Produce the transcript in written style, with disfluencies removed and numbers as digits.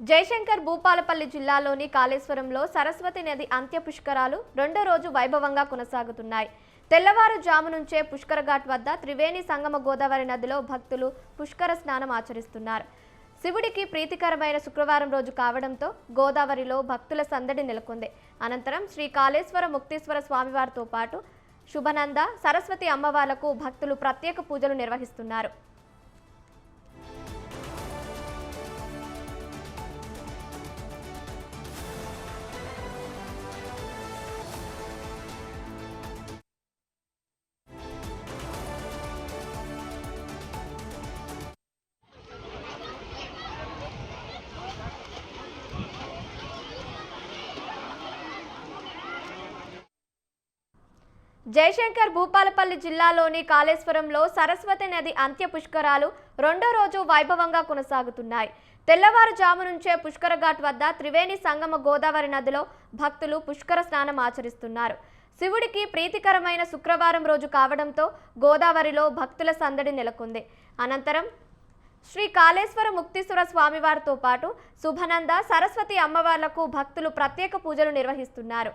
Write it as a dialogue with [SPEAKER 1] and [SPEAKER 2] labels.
[SPEAKER 1] జయశంకర్ భూపాలపల్లి జిల్లాలోని కాళేశ్వరంలో సరస్వతి నది అంత్య పుష్కరాలు రెండో రోజు వైభవంగా కొనసాగుతున్నాయి. తెల్లవారుజాము నుంచే పుష్కర ఘాట్ వద్ద త్రివేణి సంగమ గోదావరి నదిలో భక్తులు పుష్కర స్నానం ఆచరిస్తున్నారు. శివుడికి ప్రీతికరమైన శుక్రవారం రోజు కావడంతో గోదావరిలో భక్తుల సందడి నెలకొంది. అనంతరం శ్రీ కాళేశ్వర ముక్తీశ్వర స్వామివారితో పాటు శుభనంద సరస్వతి అమ్మవార్లకు భక్తులు ప్రత్యేక పూజలు నిర్వహిస్తున్నారు. జయశంకర్ భూపాలపల్లి జిల్లాలోని కాళేశ్వరంలో సరస్వతి నది అంత్య పుష్కరాలు రెండో రోజు వైభవంగా కొనసాగుతున్నాయి. తెల్లవారుజాము నుంచే పుష్కర ఘాట్ వద్ద త్రివేణి సంగమ గోదావరి నదిలో భక్తులు పుష్కర స్నానం ఆచరిస్తున్నారు. శివుడికి ప్రీతికరమైన శుక్రవారం రోజు కావడంతో గోదావరిలో భక్తుల సందడి నెలకొంది. అనంతరం శ్రీ కాళేశ్వర ముక్తీశ్వర స్వామివారితో పాటు శుభనంద సరస్వతి అమ్మవార్లకు భక్తులు ప్రత్యేక పూజలు నిర్వహిస్తున్నారు.